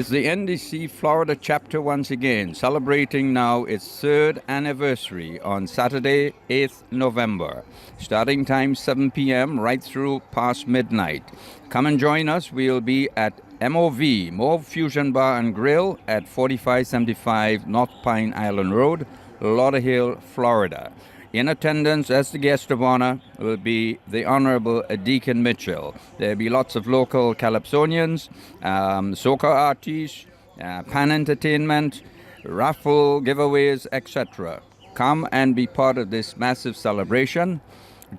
It's the NDC Florida chapter once again, celebrating now its third anniversary on Saturday, 8th November. Starting time 7 p.m. right through past midnight. Come and join us. We'll be at MOV, Mauve Fusion Bar and Grill at 4575 North Pine Island Road, Lauderhill, Florida. In attendance as the guest of honor will be the Honorable Deacon Mitchell. There'll be lots of local Calypsonians, soca artists, pan entertainment, raffle giveaways, etc. Come and be part of this massive celebration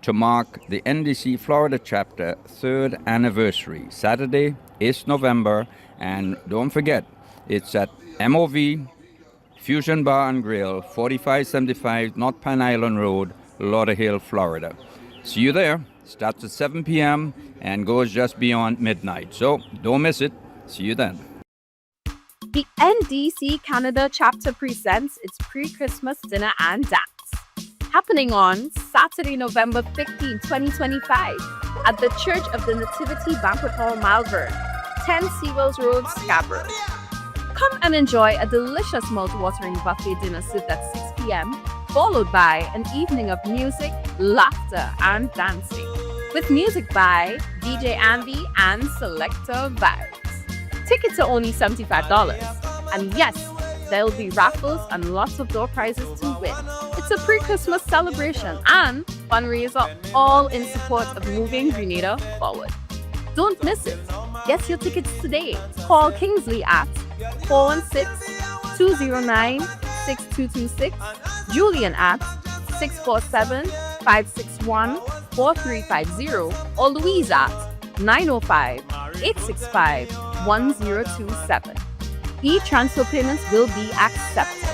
to mark the NDC Florida chapter 3rd anniversary, Saturday, 8th November. And don't forget, it's at MOV Fusion Bar and Grill, 4575 North Pine Island Road, Lauderhill, Florida. See you there. Starts at 7 p.m. and goes just beyond midnight. So don't miss it. See you then. The NDC Canada chapter presents its pre-Christmas dinner and dance, happening on Saturday, November 15, 2025, at the Church of the Nativity Banquet Hall, Malvern, 10 Seawells Road, Scarborough. Come and enjoy a delicious mouth-watering buffet dinner served at 6 p.m., followed by an evening of music, laughter, and dancing, with music by DJ Andy and Selector Vibes. Tickets are only $75. And yes, there'll be raffles and lots of door prizes to win. It's a pre-Christmas celebration and fundraiser, all in support of moving Grenada forward. Don't miss it. Get your tickets today. Call Kingsley at 416-209-6226, Julian at 647-561-4350, or Louise at 905-865-1027. E-transfer payments will be accepted.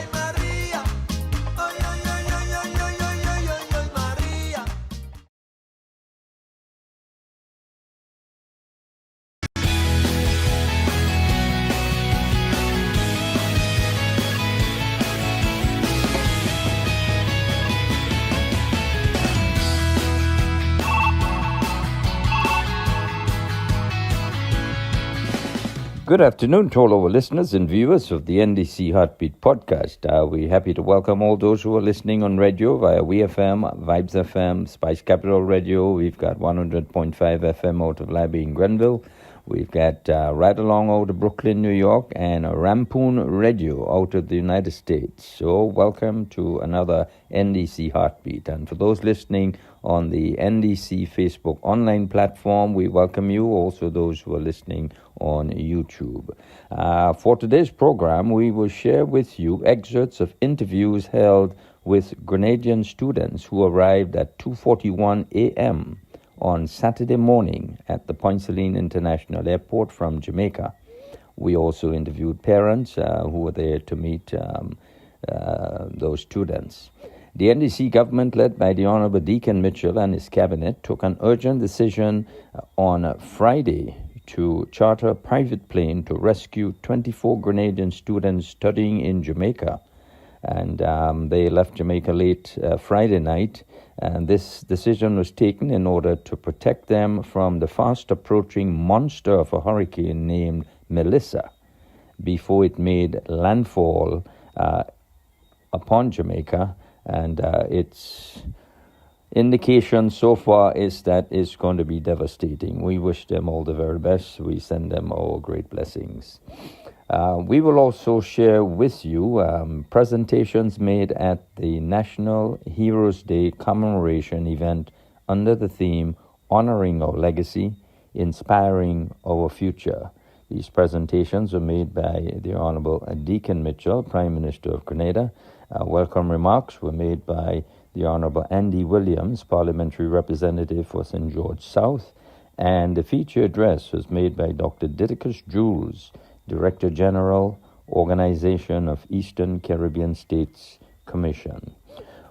Good afternoon to all our listeners and viewers of the NDC Heartbeat podcast. We're happy to welcome all those who are listening on radio via WeFM, Vibes FM, Spice Capital Radio. We've got 100.5 FM out of Labby in Grenville. We've got Right Along out of Brooklyn, New York, and Rampoon Radio out of the United States. So welcome to another NDC Heartbeat. And for those listening on the NDC Facebook online platform, we welcome you. Also those who are listening on YouTube. For today's program, we will share with you excerpts of interviews held with Grenadian students who arrived at 2:41 a.m. on Saturday morning at the Point Celine International Airport from Jamaica. We also interviewed parents who were there to meet those students. The NDC government, led by the Honorable Deacon Mitchell and his cabinet, took an urgent decision on Friday to charter a private plane to rescue 24 Grenadian students studying in Jamaica. And they left Jamaica late Friday night, and this decision was taken in order to protect them from the fast-approaching monster of a hurricane named Melissa before it made landfall upon Jamaica. And its indication so far is that it's going to be devastating. We wish them all the very best. We send them all great blessings. We will also share with you presentations made at the National Heroes Day commemoration event under the theme Honoring Our Legacy, Inspiring Our Future. These presentations were made by the Honorable Deacon Mitchell, Prime Minister of Grenada. Welcome remarks were made by the Honorable Andy Williams, Parliamentary Representative for St. George South, and the feature address was made by Dr. Didicus Jules, Director General, Organization of Eastern Caribbean States Commission.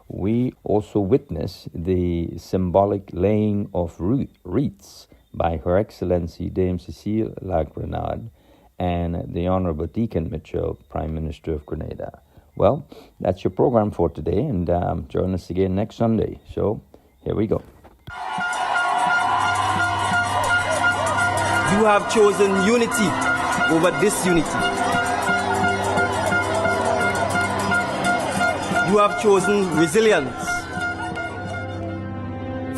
We also witnessed the symbolic laying of wreaths by Her Excellency Dame Cecile Lagrenade and the Honorable Deacon Mitchell, Prime Minister of Grenada. Well, that's your program for today, and join us again next Sunday. So, here we go. You have chosen unity over disunity. You have chosen resilience,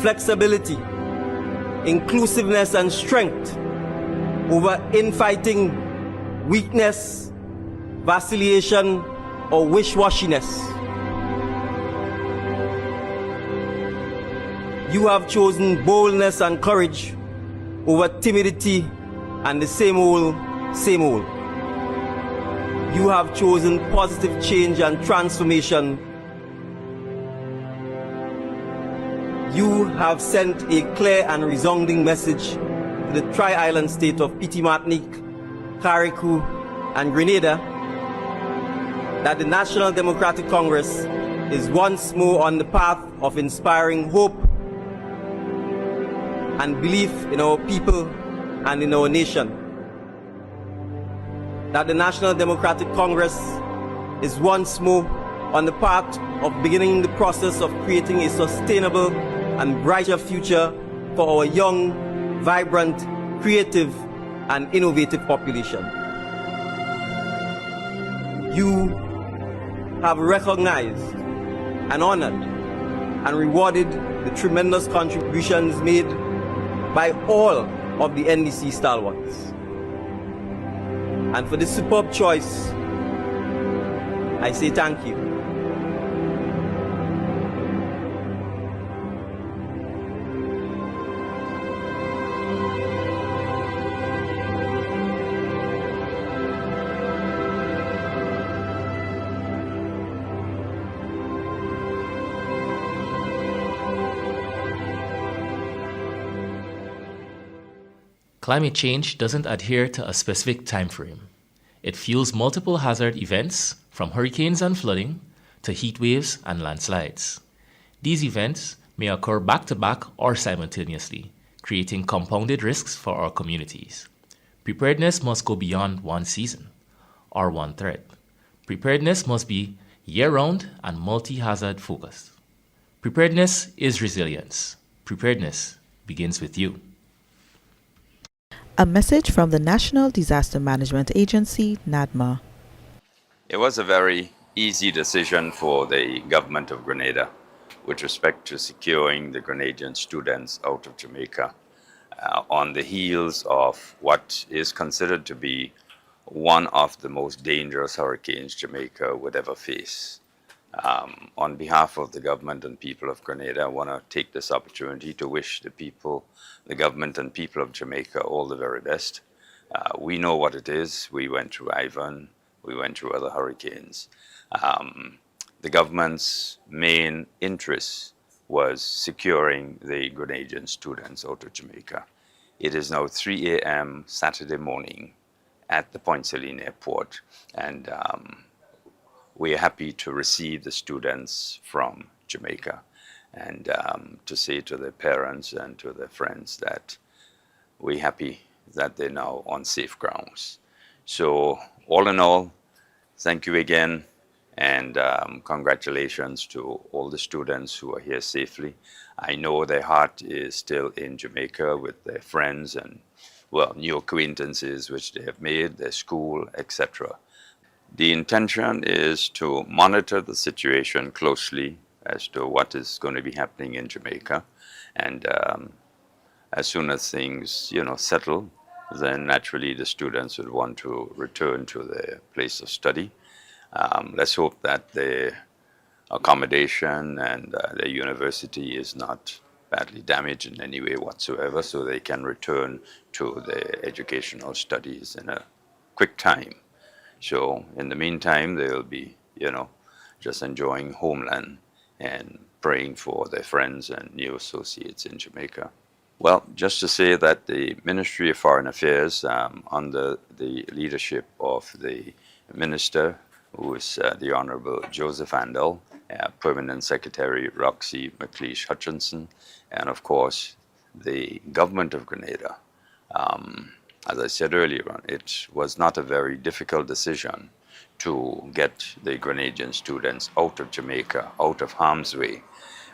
flexibility, inclusiveness, and strength over infighting, weakness, vacillation, or wish-washiness. You have chosen boldness and courage over timidity and the same old, same old. You have chosen positive change and transformation. You have sent a clear and resounding message to the tri-island state of Petite Martinique, Carriacou, and Grenada that the National Democratic Congress is once more on the path of inspiring hope and belief in our people and in our nation. That the National Democratic Congress is once more on the path of beginning the process of creating a sustainable and brighter future for our young, vibrant, creative, and innovative population. You have recognized and honored and rewarded the tremendous contributions made by all of the NDC stalwarts. And for this superb choice, I say thank you. Climate change doesn't adhere to a specific time frame. It fuels multiple hazard events, from hurricanes and flooding to heat waves and landslides. These events may occur back-to-back or simultaneously, creating compounded risks for our communities. Preparedness must go beyond one season or one threat. Preparedness must be year-round and multi-hazard focused. Preparedness is resilience. Preparedness begins with you. A message from the National Disaster Management Agency, NADMA. It was a very easy decision for the government of Grenada with respect to securing the Grenadian students out of Jamaica on the heels of what is considered to be one of the most dangerous hurricanes Jamaica would ever face. On behalf of the government and people of Grenada, I want to take this opportunity to wish the people, the government and people of Jamaica all the very best. We know what it is. We went through Ivan, we went through other hurricanes. The government's main interest was securing the Grenadian students out of Jamaica. It is now 3 a.m. Saturday morning at the Point Celine Airport, and we are happy to receive the students from Jamaica and to say to their parents and to their friends that we're happy that they're now on safe grounds. So all in all, thank you again, and congratulations to all the students who are here safely. I know their heart is still in Jamaica with their friends and, well, new acquaintances which they have made, their school, etc. The intention is to monitor the situation closely as to what is going to be happening in Jamaica, and as soon as things, settle, then naturally the students would want to return to their place of study. Let's hope that the accommodation and the university is not badly damaged in any way whatsoever, so they can return to their educational studies in a quick time. So in the meantime, they'll be, just enjoying homeland and praying for their friends and new associates in Jamaica. Well, just to say that the Ministry of Foreign Affairs, under the leadership of the Minister, who is the Honorable Joseph Andel, Permanent Secretary Roxy McLeish Hutchinson, and of course the government of Grenada. As I said earlier on, it was not a very difficult decision to get the Grenadian students out of Jamaica, out of harm's way,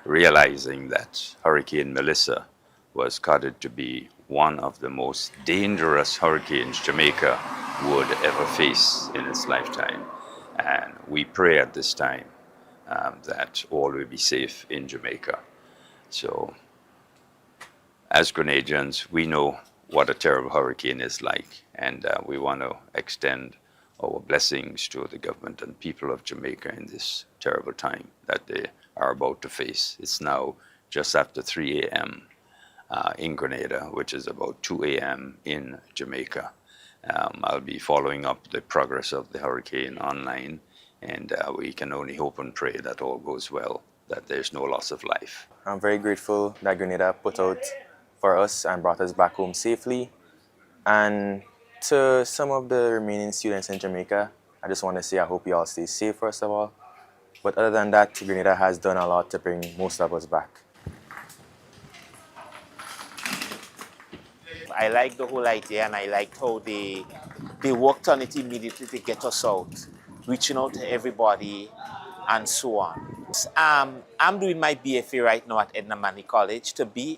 realizing that Hurricane Melissa was counted to be one of the most dangerous hurricanes Jamaica would ever face in its lifetime. And we pray at this time that all will be safe in Jamaica. So, as Grenadians, we know what a terrible hurricane is like, and we want to extend our blessings to the government and people of Jamaica in this terrible time that they are about to face. It's now just after 3 a.m. In Grenada, which is about 2 a.m. in Jamaica. I'll be following up the progress of the hurricane online, and we can only hope and pray that all goes well, that there's no loss of life. I'm very grateful that Grenada put out for us and brought us back home safely. And to some of the remaining students in Jamaica, I just want to say I hope you all stay safe, first of all. But other than that, Grenada has done a lot to bring most of us back. I like the whole idea, and I like how they worked on it immediately to get us out, reaching out to everybody and so on. I'm doing my BFA right now at Edna Manley College.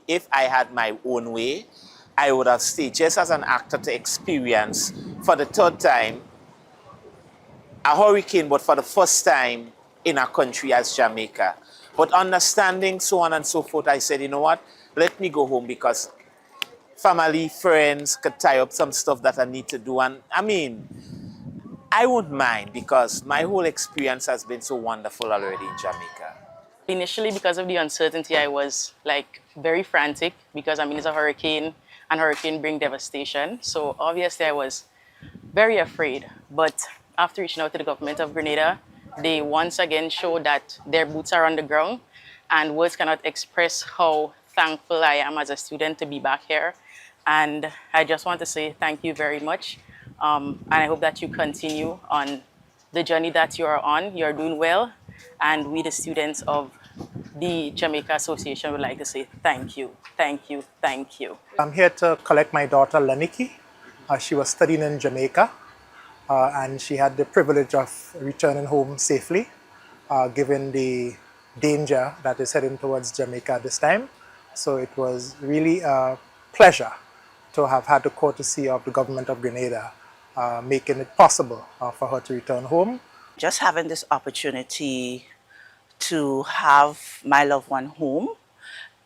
If I had my own way, I would have stayed just as an actor to experience for the third time a hurricane, but for the first time in a country as Jamaica. But understanding so on and so forth, I said, you know what, let me go home because family, friends could tie up some stuff that I need to do. And I mean, I wouldn't mind because my whole experience has been so wonderful already in Jamaica. Initially, because of the uncertainty, I was like very frantic because I mean, it's a hurricane and hurricane bring devastation. So obviously I was very afraid. But after reaching out to the government of Grenada, they once again showed that their boots are on the ground, and words cannot express how thankful I am as a student to be back here. And I just want to say thank you very much. And I hope that you continue on the journey that you are on. You're doing well. And we, the students of the Jamaica Association, would like to say thank you, thank you, thank you. I'm here to collect my daughter, Leniki. She was studying in Jamaica, and she had the privilege of returning home safely, given the danger that is heading towards Jamaica this time. So it was really a pleasure to have had the courtesy of the government of Grenada making it possible for her to return home. Just having this opportunity to have my loved one home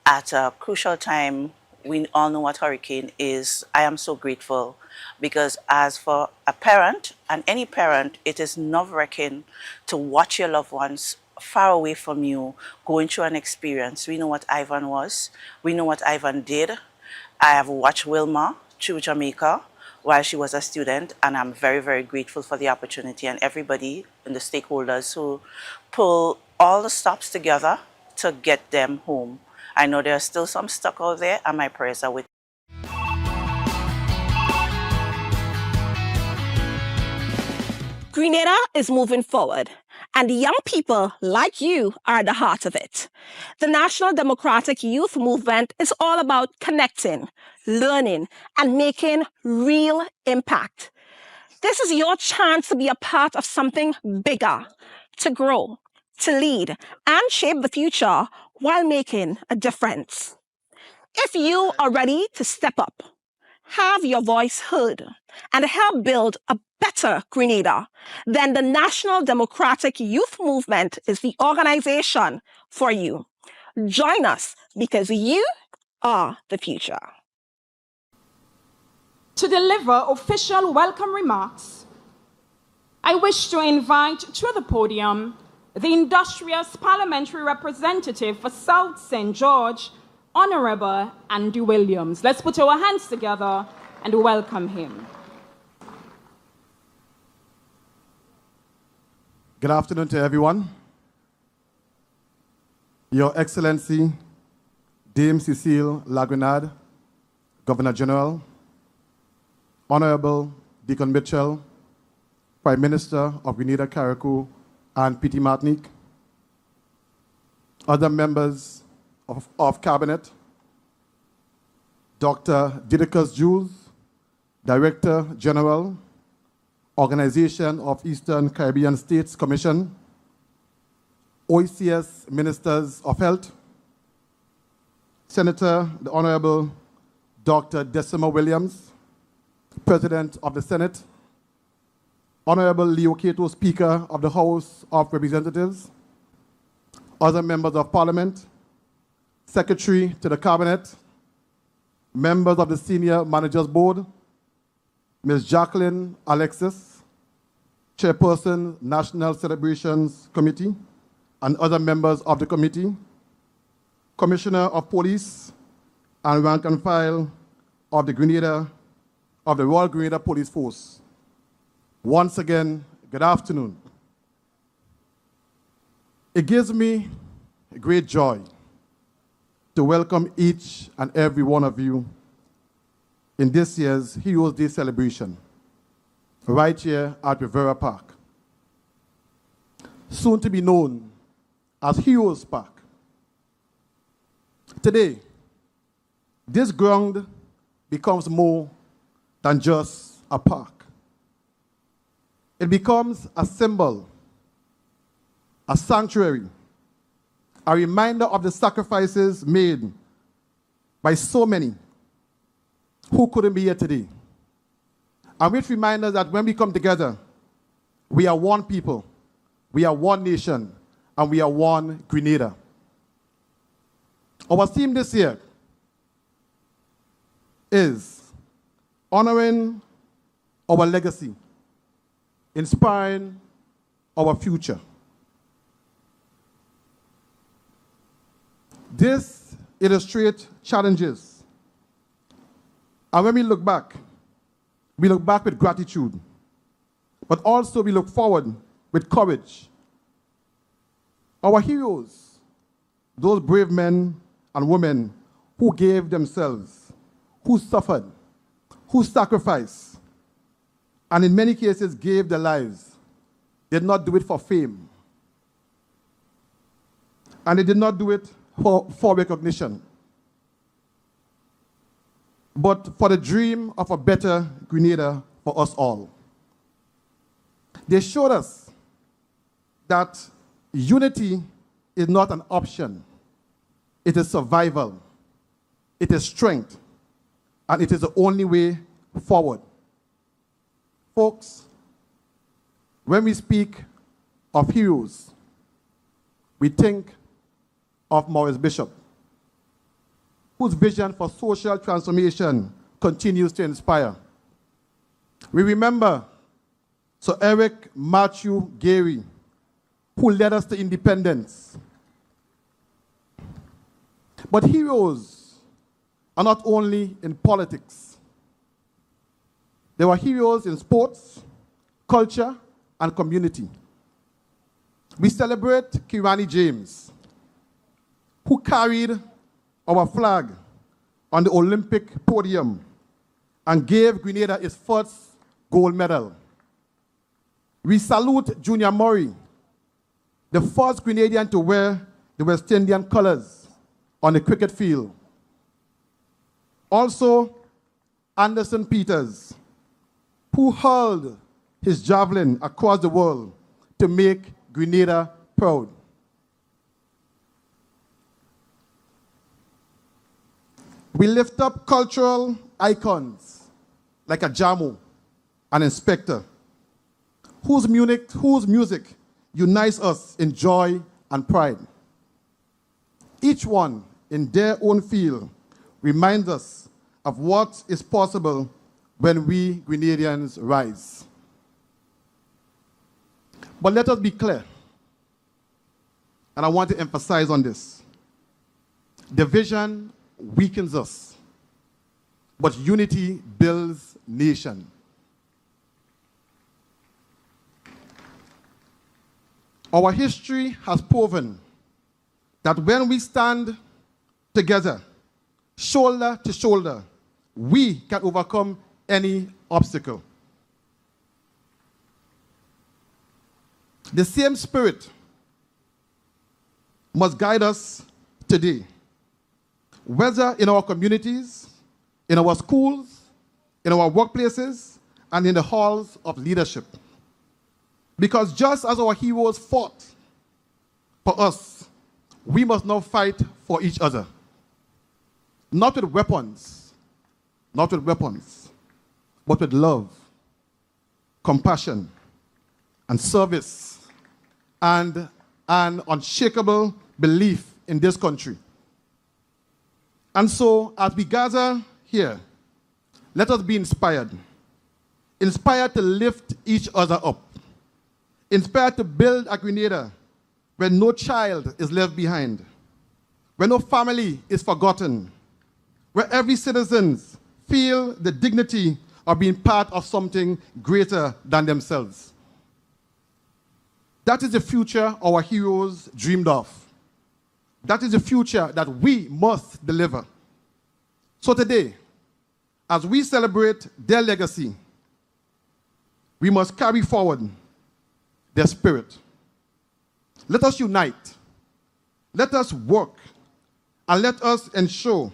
at a crucial time. We all know what hurricane is. I am so grateful because as for a parent, and any parent, it is nerve-wracking to watch your loved ones far away from you going through an experience. We know what Ivan was. We know what Ivan did. I have watched Wilma through Jamaica while she was a student, and I'm very, very grateful for the opportunity and everybody and the stakeholders who pull all the stops together to get them home. I know there are still some stuck out there, and my prayers are with Grenada is moving forward, and young people like you are at the heart of it. The National Democratic Youth Movement is all about connecting, learning, and making real impact. This is your chance to be a part of something bigger, to grow, to lead, and shape the future while making a difference. If you are ready to step up, have your voice heard, and help build a better Grenada, then the National Democratic Youth Movement is the organization for you. Join us because you are the future. To deliver official welcome remarks, I wish to invite to the podium the Industrious Parliamentary Representative for South St. George, Honorable Andy Williams. Let's put our hands together and welcome him. Good afternoon to everyone. Your Excellency, Dame Cecile Lagrenade, Governor General, Honorable Deacon Mitchell, Prime Minister of Grenada, Carriacou, and Petit Martinique, other members of Cabinet, Dr. Didacus Jules, Director General, Organization of Eastern Caribbean States Commission, OECS Ministers of Health, Senator, the Honorable Dr. Decima Williams, President of the Senate, Honorable Leo Cato, Speaker of the House of Representatives, other members of Parliament, Secretary to the Cabinet, members of the Senior Managers Board, Ms. Jacqueline Alexis, Chairperson, National Celebrations Committee, and other members of the committee, Commissioner of Police, and rank and file of the Royal Grenada Police Force. Once again, good afternoon. It gives me great joy to welcome each and every one of you in this year's Heroes Day celebration, right here at Rivera Park, soon to be known as Heroes Park. Today, this ground becomes more than just a park. It becomes a symbol, a sanctuary, a reminder of the sacrifices made by so many who couldn't be here today. And which reminds us that when we come together, we are one people, we are one nation, and we are one Grenada. Our theme this year is honoring our legacy, inspiring our future. This illustrates challenges. And when we look back with gratitude, but also we look forward with courage. Our heroes, those brave men and women who gave themselves, who suffered, who sacrificed, and in many cases gave their lives, did not do it for fame. And they did not do it for recognition, but for the dream of a better Grenada for us all. They showed us that unity is not an option. It is survival, it is strength, and it is the only way forward. Folks, when we speak of heroes, we think of Maurice Bishop, whose vision for social transformation continues to inspire. We remember Sir Eric Matthew Gary, who led us to independence. But heroes are not only in politics. There were heroes in sports, culture, and community. We celebrate Kirani James, who carried our flag on the Olympic podium and gave Grenada its first gold medal. We salute Junior Murray, the first Grenadian to wear the West Indian colors on the cricket field. Also, Anderson Peters, who hurled his javelin across the world to make Grenada proud. We lift up cultural icons like a Jamo, an Inspector, whose music unites us in joy and pride. Each one, in their own field, reminds us of what is possible when we Grenadians rise. But let us be clear, and I want to emphasize on this. Division weakens us, but unity builds nation. Our history has proven that when we stand together, shoulder to shoulder, we can overcome any obstacle. The same spirit must guide us today, whether in our communities, in our schools, in our workplaces, and in the halls of leadership. Because just as our heroes fought for us, we must now fight for each other. not with weapons, not with weapons, but with love, compassion, and service, and an unshakable belief in this country. And so, as we gather here, let us be inspired. Inspired to lift each other up. Inspired to build a Grenada where no child is left behind, where no family is forgotten, where every citizen feel the dignity of being part of something greater than themselves. That is the future our heroes dreamed of. That is the future that we must deliver. So today, as we celebrate their legacy, we must carry forward their spirit. Let us unite. Let us work. And let us ensure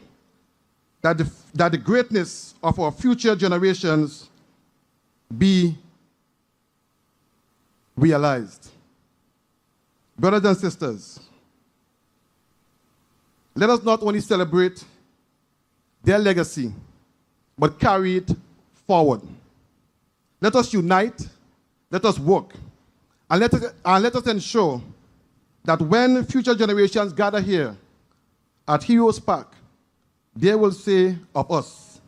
that the greatness of our future generations be realized. Brothers and sisters, let us not only celebrate their legacy, but carry it forward. Let us unite, let us work, and let us ensure that when future generations gather here at Heroes Park, they will say of us,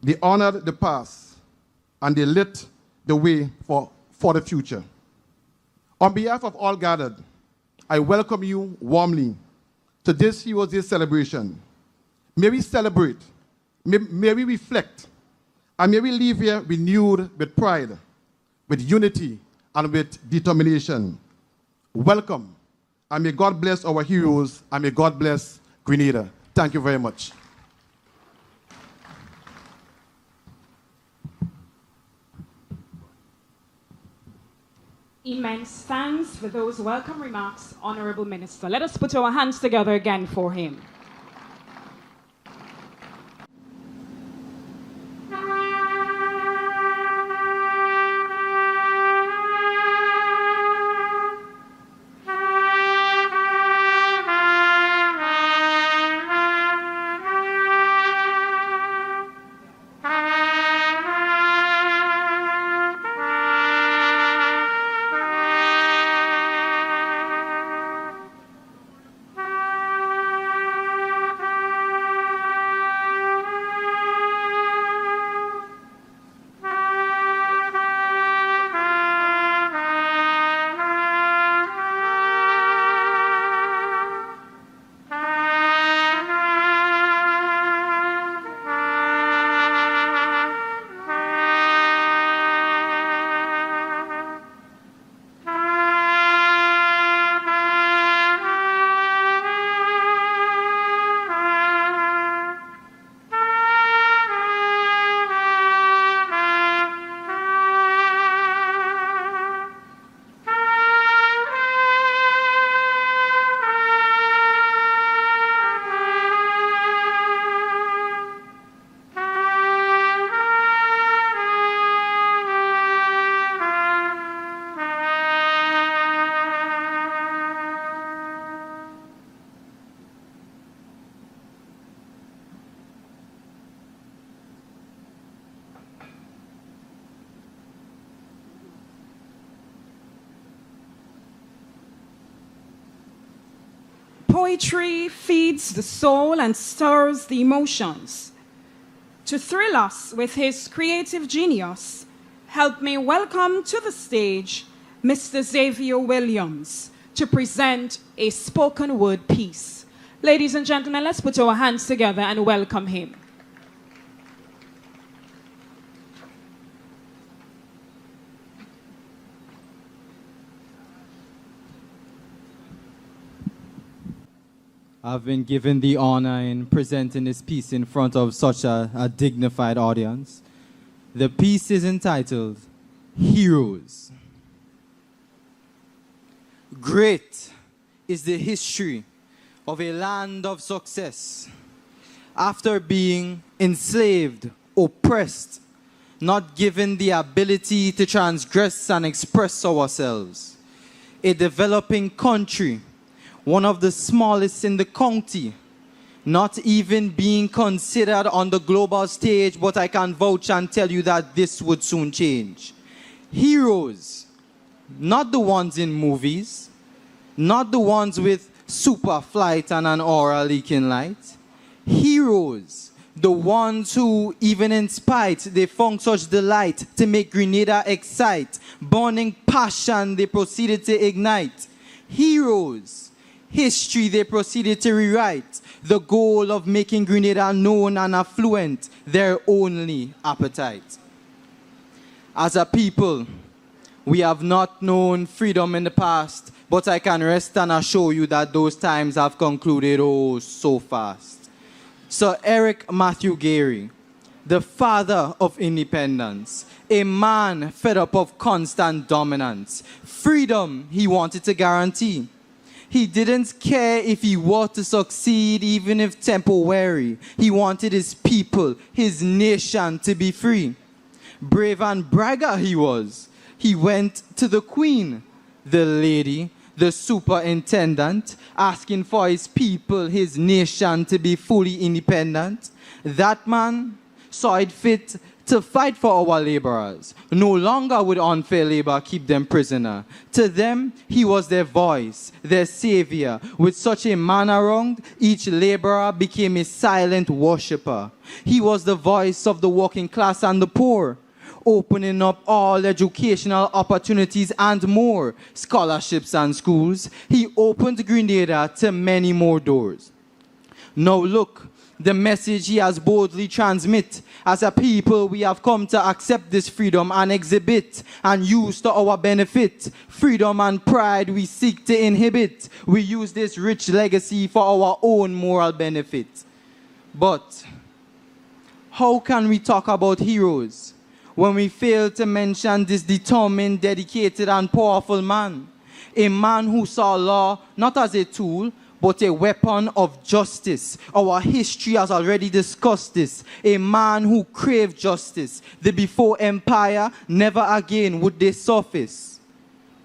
they honored the past and they lit the way for the future. On behalf of all gathered, I welcome you warmly to this Heroes Day celebration. May we celebrate, may we reflect, and may we leave here renewed with pride, with unity, and with determination. Welcome, and may God bless our heroes, and may God bless Grenada. Thank you very much. Immense thanks for those welcome remarks, Honorable Minister. Let us put our hands together again for him. Poetry feeds the soul and stirs the emotions. To thrill us with his creative genius, help me welcome to the stage Mr. Xavier Williams to present a spoken word piece. Ladies and gentlemen, let's put our hands together and welcome him. I've been given the honor in presenting this piece in front of such a dignified audience. The piece is entitled, Heroes. Great is the history of a land of success. After being enslaved, oppressed, not given the ability to transgress and express ourselves, a developing country, one of the smallest in the county, not even being considered on the global stage, but I can vouch and tell you that this would soon change. Heroes, not the ones in movies, not the ones with super flight and an aura leaking light. Heroes, the ones who, even in spite, they found such delight to make Grenada excite. Burning passion, they proceeded to ignite. Heroes, history they proceeded to rewrite. The goal of making Grenada known and affluent, their only appetite. As a people, we have not known freedom in the past, but I can rest and assure you that those times have concluded oh so fast. Sir Eric Matthew Gary, the father of independence, a man fed up of constant dominance. Freedom he wanted to guarantee. He didn't care if he were to succeed, even if temporary. He wanted his people, his nation to be free. Brave and bragger he was. He went to the Queen, the lady, the superintendent, asking for his people, his nation to be fully independent. That man saw it fit to fight for our laborers. No longer would unfair labor keep them prisoner. To them, he was their voice, their savior. With such a man around, each laborer became a silent worshipper. He was the voice of the working class and the poor, opening up all educational opportunities and more, scholarships and schools. He opened Grenada to many more doors. Now look, the message he has boldly transmit. As a people, we have come to accept this freedom and exhibit and use to our benefit. Freedom and pride we seek to inhibit. We use this rich legacy for our own moral benefit. But how can we talk about heroes when we fail to mention this determined, dedicated, and powerful man? A man who saw law not as a tool, but a weapon of justice. Our history has already discussed this. A man who craved justice. The before empire, never again would they surface.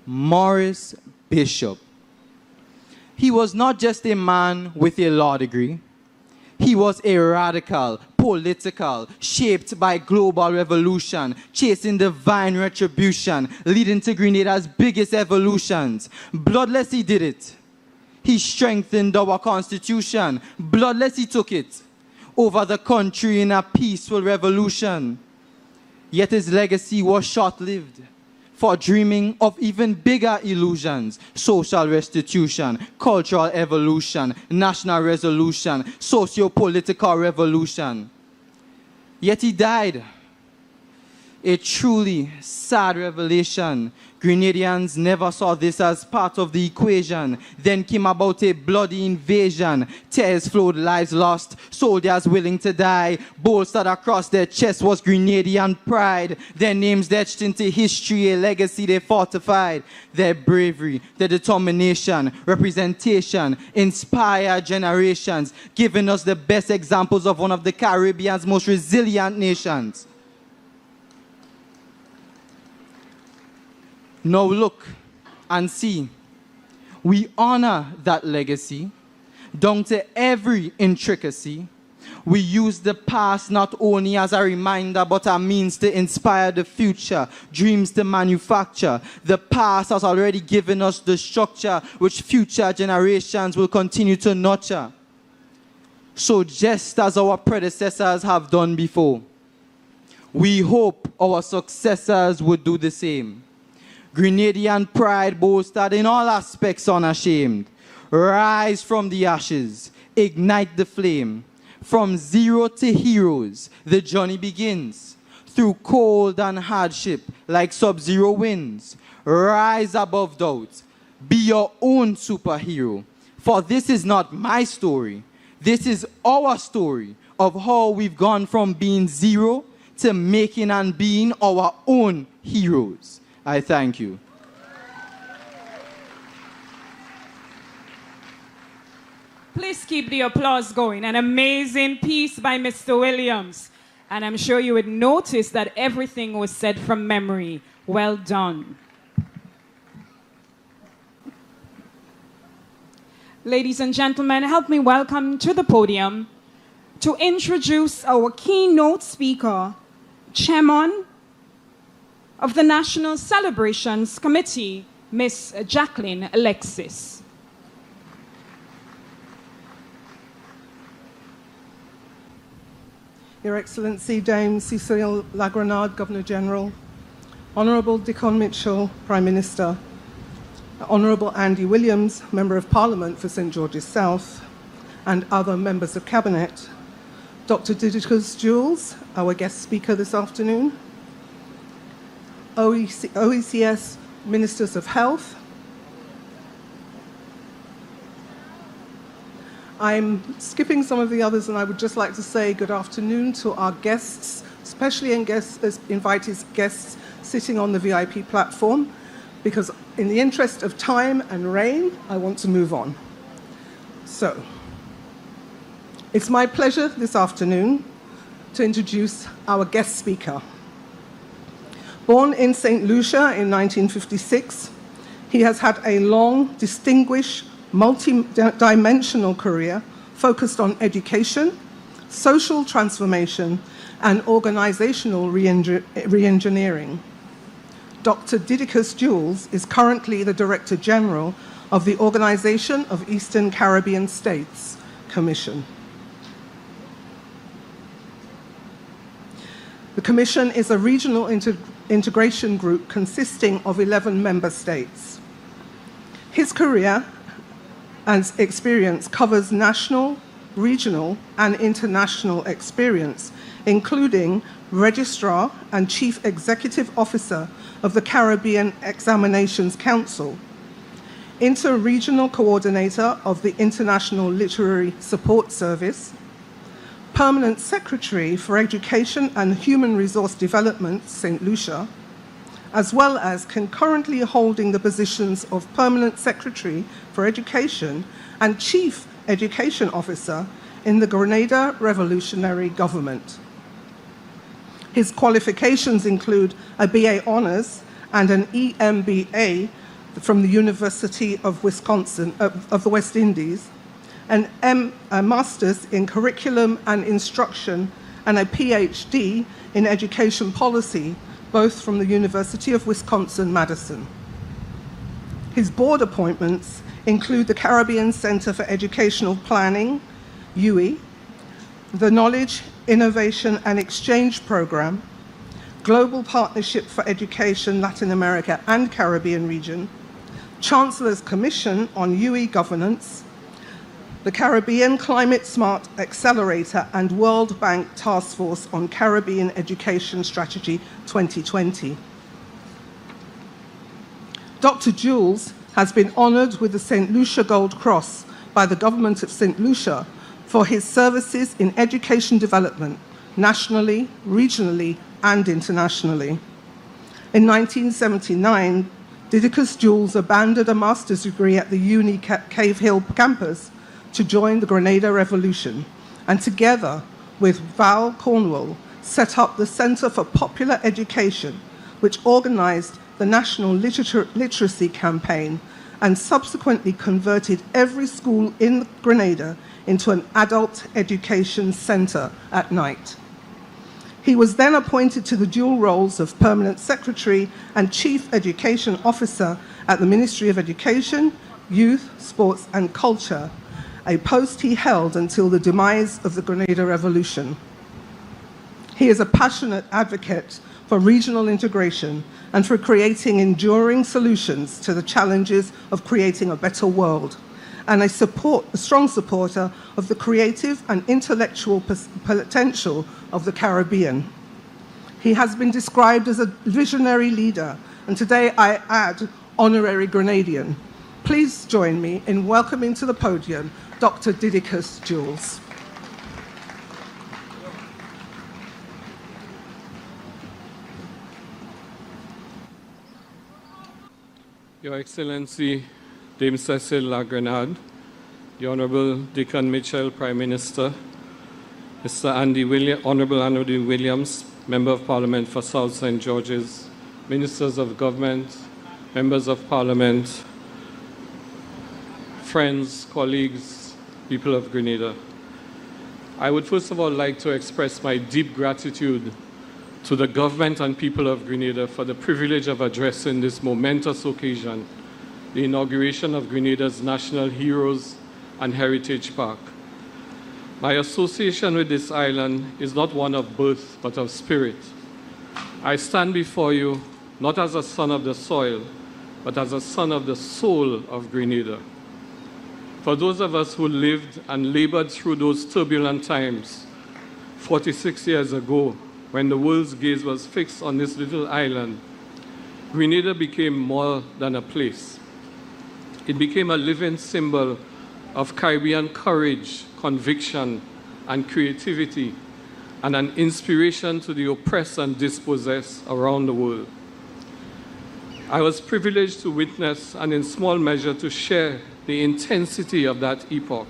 Maurice Bishop. He was not just a man with a law degree. He was a radical, political, shaped by global revolution, chasing divine retribution, leading to Grenada's biggest evolutions. Bloodless he did it. He strengthened our constitution. Bloodless he took it over the country in a peaceful revolution. Yet his legacy was short-lived, for dreaming of even bigger illusions: social restitution, cultural evolution, national resolution, socio-political revolution. Yet he died. A truly sad revelation. Grenadians never saw this as part of the equation. Then came about a bloody invasion. Tears flowed, lives lost, soldiers willing to die. Bolstered across their chest was Grenadian pride. Their names etched into history, a legacy they fortified. Their bravery, their determination, representation inspire generations, giving us the best examples of one of the Caribbean's most resilient nations. Now look and see. We honor that legacy down to every intricacy. We use the past not only as a reminder, but a means to inspire the future, dreams to manufacture. The past has already given us the structure which future generations will continue to nurture. So just as our predecessors have done before, we hope our successors would do the same. Grenadian pride boasted in all aspects unashamed. Rise from the ashes, ignite the flame. From zero to heroes, the journey begins. Through cold and hardship, like sub-zero winds. Rise above doubt. Be your own superhero. For this is not my story. This is our story of how we've gone from being zero to making and being our own heroes. I thank you. Please keep the applause going. An amazing piece by Mr. Williams. And I'm sure you would notice that everything was said from memory. Well done. ladies and gentlemen, help me welcome to the podium to introduce our keynote speaker, Chairman of the National Celebrations Committee, Ms. Jacqueline Alexis. Your Excellency Dame Cecile Lagranade, Governor-General, Honourable Dickon Mitchell, Prime Minister, Honourable Andy Williams, Member of Parliament for St George's South, and other members of Cabinet, Dr. Didicus Jules, our guest speaker this afternoon, OECS Ministers of Health. I'm skipping some of the others, and I would just like to say good afternoon to our guests, especially invited guests sitting on the VIP platform, because in the interest of time and rain, I want to move on. So, it's my pleasure this afternoon to introduce our guest speaker. Born in St. Lucia in 1956, he has had a long, distinguished, multi-dimensional career focused on education, social transformation, and organizational re-engineering. Dr. Didicus Jules is currently the Director General of the Organization of Eastern Caribbean States Commission. The Commission is a regional integration group consisting of 11 member states. His career and experience covers national, regional, and international experience, including Registrar and Chief Executive Officer of the Caribbean Examinations Council, Inter-Regional Coordinator of the International Literary Support Service, Permanent Secretary for Education and Human Resource Development, St. Lucia, as well as concurrently holding the positions of Permanent Secretary for Education and Chief Education Officer in the Grenada Revolutionary Government. His qualifications include a BA Honours and an EMBA from the University of Wisconsin, of the West Indies, a Master's in Curriculum and Instruction, and a PhD in Education Policy, both from the University of Wisconsin-Madison. His board appointments include the Caribbean Center for Educational Planning, UE, the Knowledge, Innovation and Exchange Program, Global Partnership for Education, Latin America and Caribbean region, Chancellor's Commission on UE Governance, the Caribbean Climate Smart Accelerator and World Bank Task Force on Caribbean Education Strategy 2020. Dr. Jules has been honored with the St. Lucia Gold Cross by the Government of St. Lucia for his services in education development, nationally, regionally, and internationally. In 1979, Didicus Jules abandoned a master's degree at the Uni Cave Hill campus to join the Grenada Revolution, and together with Val Cornwall, set up the Center for Popular Education, which organized the National Literacy Campaign and subsequently converted every school in Grenada into an adult education center at night. He was then appointed to the dual roles of Permanent Secretary and Chief Education Officer at the Ministry of Education, Youth, Sports and Culture, a post he held until the demise of the Grenada Revolution. He is a passionate advocate for regional integration and for creating enduring solutions to the challenges of creating a better world, and a strong supporter of the creative and intellectual potential of the Caribbean. He has been described as a visionary leader, and today I add honorary Grenadian. Please join me in welcoming to the podium Dr. Didicus Jules. Your Excellency, Dame Cecile Lagranade, the Honorable Dickon Mitchell, Prime Minister, Mr. Honorable Andy Williams, Member of Parliament for South St. George's, Ministers of Government, Members of Parliament, friends, colleagues, people of Grenada. I would first of all like to express my deep gratitude to the government and people of Grenada for the privilege of addressing this momentous occasion, the inauguration of Grenada's National Heroes and Heritage Park. My association with this island is not one of birth, but of spirit. I stand before you not as a son of the soil, but as a son of the soul of Grenada. For those of us who lived and labored through those turbulent times 46 years ago, when the world's gaze was fixed on this little island, Grenada became more than a place. It became a living symbol of Caribbean courage, conviction, and creativity, and an inspiration to the oppressed and dispossessed around the world. I was privileged to witness and in small measure to share the intensity of that epoch,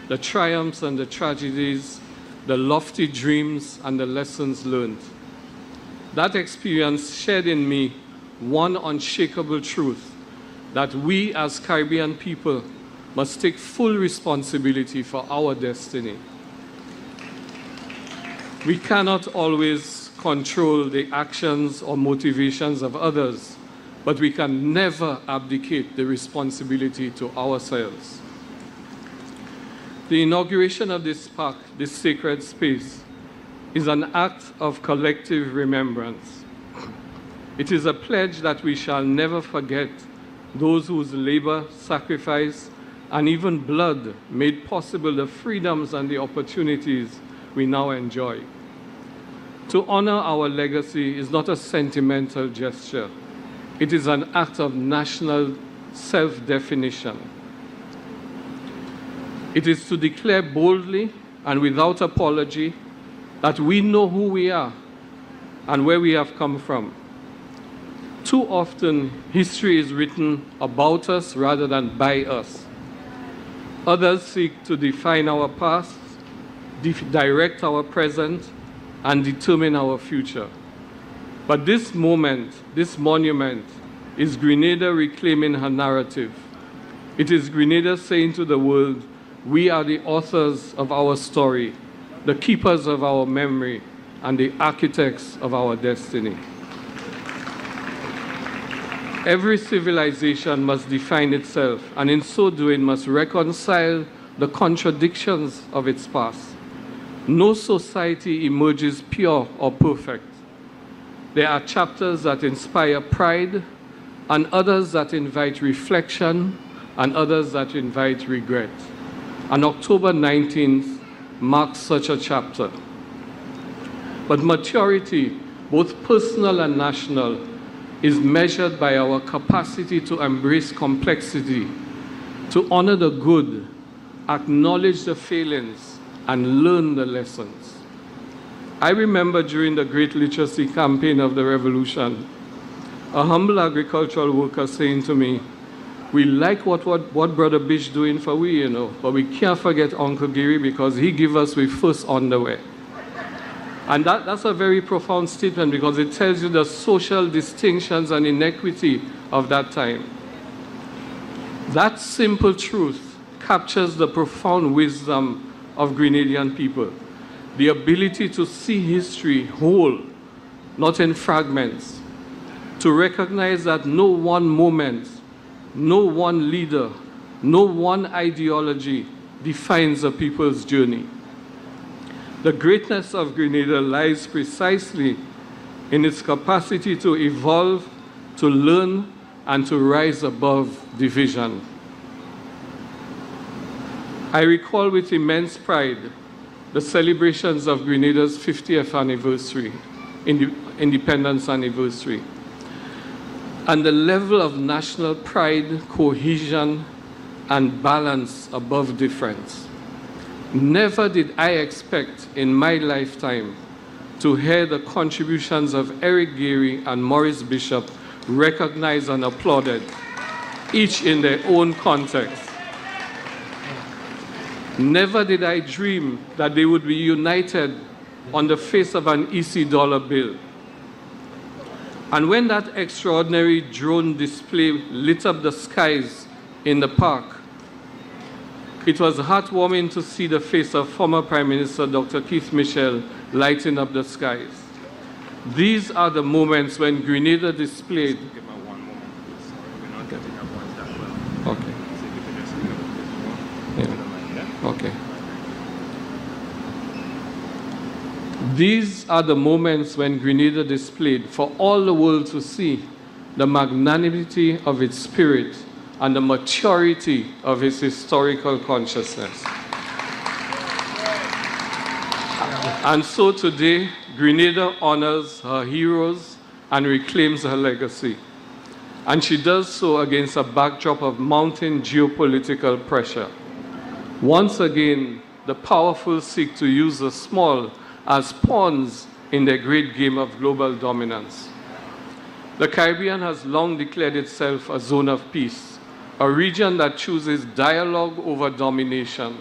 the triumphs and the tragedies, the lofty dreams and the lessons learned. That experience shared in me one unshakable truth, that we as Caribbean people must take full responsibility for our destiny. We cannot always control the actions or motivations of others, but we can never abdicate the responsibility to ourselves. The inauguration of this park, this sacred space, is an act of collective remembrance. It is a pledge that we shall never forget those whose labor, sacrifice, and even blood made possible the freedoms and the opportunities we now enjoy. To honor our legacy is not a sentimental gesture. It is an act of national self-definition. It is to declare boldly and without apology that we know who we are and where we have come from. Too often, history is written about us rather than by us. Others seek to define our past, direct our present, and determine our future. But this moment, this monument, is Grenada reclaiming her narrative. It is Grenada saying to the world, we are the authors of our story, the keepers of our memory, and the architects of our destiny. Every civilization must define itself, and in so doing must reconcile the contradictions of its past. No society emerges pure or perfect. There are chapters that inspire pride, and others that invite reflection, and others that invite regret. And October 19th marks such a chapter. But maturity, both personal and national, is measured by our capacity to embrace complexity, to honor the good, acknowledge the failings, and learn the lessons. I remember during the Great Literacy Campaign of the Revolution, a humble agricultural worker saying to me, we like what Brother Bish doing for we, but we can't forget Uncle Gary because he give us we first underwear. And that's a very profound statement because it tells you the social distinctions and inequity of that time. That simple truth captures the profound wisdom of Grenadian people, the ability to see history whole, not in fragments, to recognize that no one moment, no one leader, no one ideology defines a people's journey. The greatness of Grenada lies precisely in its capacity to evolve, to learn, and to rise above division. I recall with immense pride the celebrations of Grenada's 50th anniversary, independence anniversary, and the level of national pride, cohesion, and balance above difference. Never did I expect in my lifetime to hear the contributions of Eric Gary and Maurice Bishop recognized and applauded, each in their own context. Never did I dream that they would be united on the face of an EC dollar bill. And when that extraordinary drone display lit up the skies in the park, It was heartwarming to see the face of former Prime Minister Dr. Keith Mitchell lighting up the skies. These are the moments when Grenada displayed. Okay. Yeah. Okay. These are the moments when Grenada displayed for all the world to see the magnanimity of its spirit and the maturity of its historical consciousness. And so today, Grenada honors her heroes and reclaims her legacy. And she does so against a backdrop of mounting geopolitical pressure. Once again, the powerful seek to use the small as pawns in their great game of global dominance. The Caribbean has long declared itself a zone of peace, a region that chooses dialogue over domination,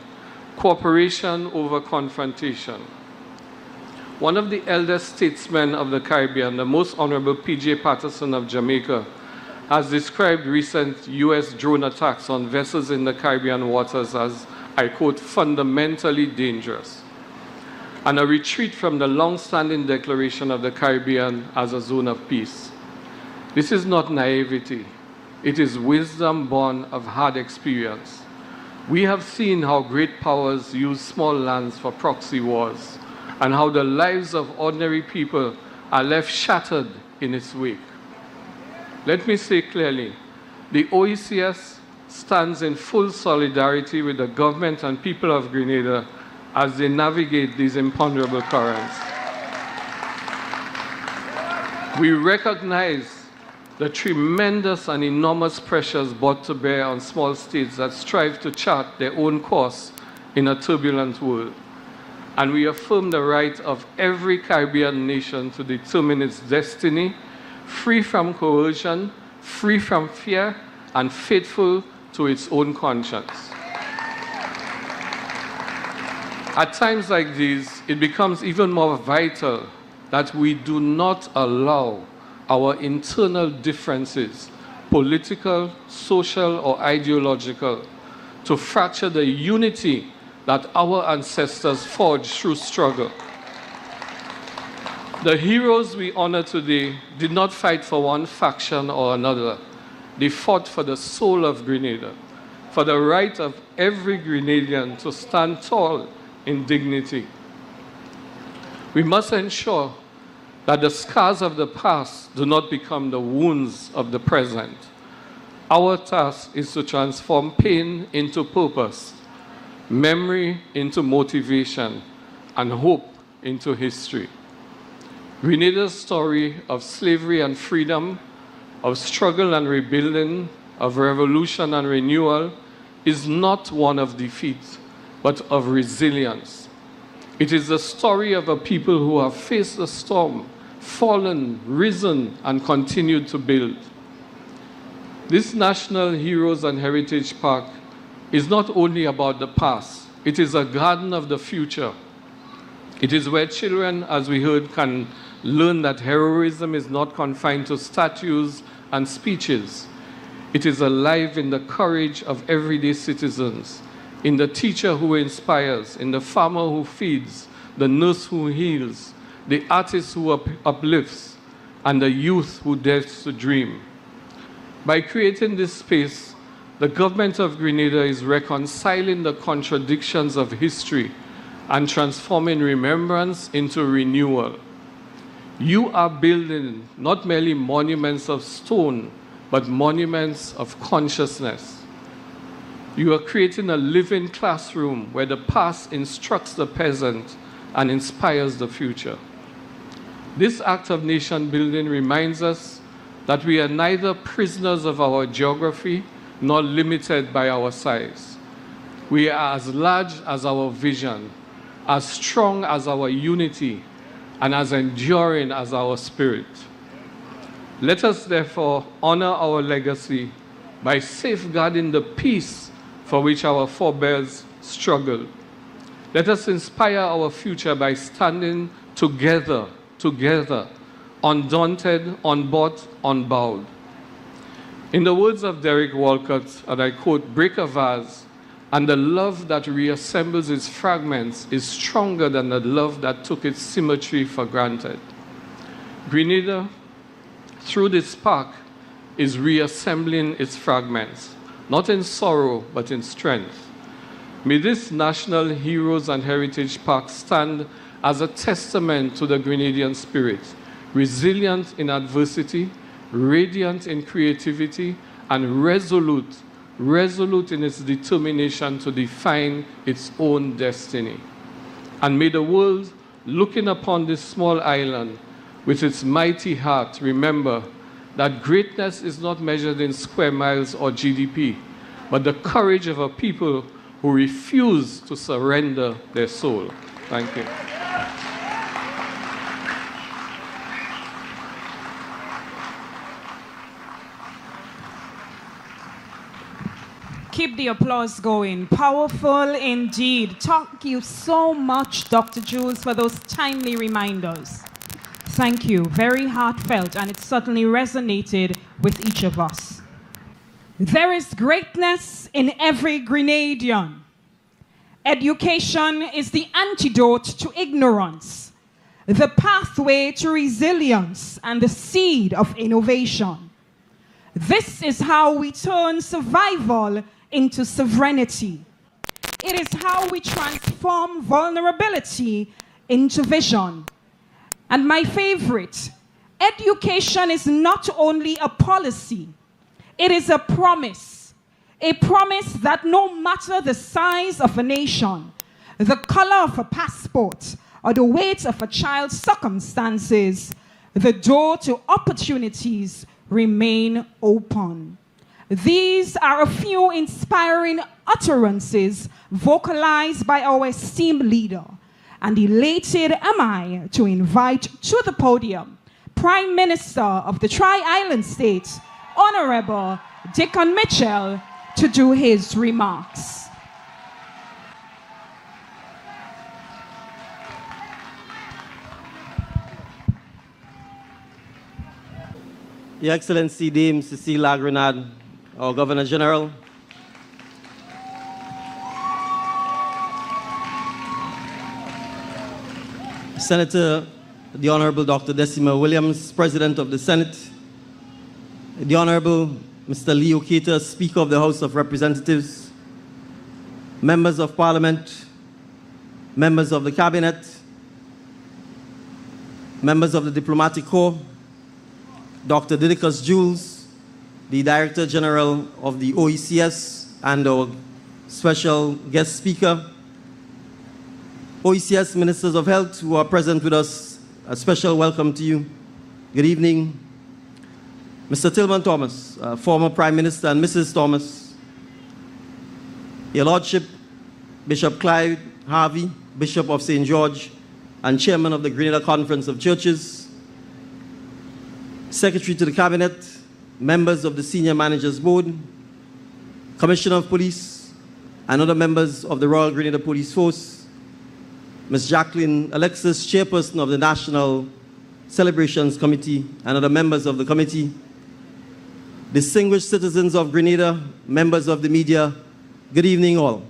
cooperation over confrontation. One of the eldest statesmen of the Caribbean, the Most Honorable P.J. Patterson of Jamaica, has described recent U.S. drone attacks on vessels in the Caribbean waters as, I quote, fundamentally dangerous, and a retreat from the long-standing declaration of the Caribbean as a zone of peace. This is not naivety. It is wisdom born of hard experience. We have seen how great powers use small lands for proxy wars, and how the lives of ordinary people are left shattered in its wake. Let me say clearly, the OECS stands in full solidarity with the government and people of Grenada as they navigate these imponderable currents. We recognize the tremendous and enormous pressures brought to bear on small states that strive to chart their own course in a turbulent world. And we affirm the right of every Caribbean nation to determine its destiny, free from coercion, free from fear, and faithful to its own conscience. At times like these, it becomes even more vital that we do not allow our internal differences, political, social, or ideological, to fracture the unity that our ancestors forged through struggle. The heroes we honor today did not fight for one faction or another. They fought for the soul of Grenada, for the right of every Grenadian to stand tall in dignity. We must ensure that the scars of the past do not become the wounds of the present. Our task is to transform pain into purpose, memory into motivation, and hope into history. Grenada's story of slavery and freedom, of struggle and rebuilding, of revolution and renewal is not one of defeat, but of resilience. It is the story of a people who have faced the storm, fallen, risen, and continued to build. This National Heroes and Heritage Park is not only about the past, it is a garden of the future. It is where children, as we heard, can learn that heroism is not confined to statues and speeches. It is alive in the courage of everyday citizens, in the teacher who inspires, in the farmer who feeds, the nurse who heals, the artist who uplifts, and the youth who dares to dream. By creating this space, the government of Grenada is reconciling the contradictions of history and transforming remembrance into renewal. You are building not merely monuments of stone, but monuments of consciousness. You are creating a living classroom where the past instructs the present and inspires the future. This act of nation building reminds us that we are neither prisoners of our geography nor limited by our size. We are as large as our vision, as strong as our unity, and as enduring as our spirit. Let us therefore honor our legacy by safeguarding the peace for which our forebears struggled. Let us inspire our future by standing together, undaunted, unbought, unbowed. In the words of Derek Walcott, and I quote, "Break a vase, And the love that reassembles its fragments is stronger than the love that took its symmetry for granted. Grenada, through this park, is reassembling its fragments, not in sorrow, but in strength. May this National Heroes and Heritage Park stand as a testament to the Grenadian spirit, resilient in adversity, radiant in creativity, and resolute in its determination to define its own destiny. And may the world, looking upon this small island with its mighty heart, remember that greatness is not measured in square miles or GDP, but the courage of a people who refuse to surrender their soul. Thank you. Keep the applause going. Powerful indeed. Thank you so much, Dr. Jules, for those timely reminders. Thank you. Very heartfelt, and it certainly resonated with each of us. There is greatness in every Grenadian. Education is the antidote to ignorance, the pathway to resilience, and the seed of innovation. This is how we turn survival into sovereignty. It is how we transform vulnerability into vision. And my favorite, education is not only a policy, it is a promise that no matter the size of a nation, the color of a passport, or the weight of a child's circumstances, the door to opportunities remain open. These are a few inspiring utterances vocalized by our esteemed leader, and elated am I to invite to the podium Prime Minister of the Tri-Island State, Honorable Dickon Mitchell, to do his remarks. Your Excellency Dame Cecile Lagrenade, our Governor General, Senator, the Honorable Dr. Decima Williams, President of the Senate, the Honorable Mr. Leo Keita, Speaker of the House of Representatives, Members of Parliament, Members of the Cabinet, Members of the Diplomatic Corps, Dr. Didicus Jules, the Director General of the OECS, and our special guest speaker, OECS Ministers of Health who are present with us, a special welcome to you. Good evening. Mr. Tillman Thomas, former Prime Minister, and Mrs. Thomas, Your Lordship, Bishop Clyde Harvey, Bishop of St. George, and Chairman of the Grenada Conference of Churches, Secretary to the Cabinet, members of the Senior Managers Board, Commissioner of Police, and other members of the Royal Grenada Police Force, Ms. Jacqueline Alexis, Chairperson of the National Celebrations Committee, and other members of the committee, distinguished citizens of Grenada, members of the media, good evening all.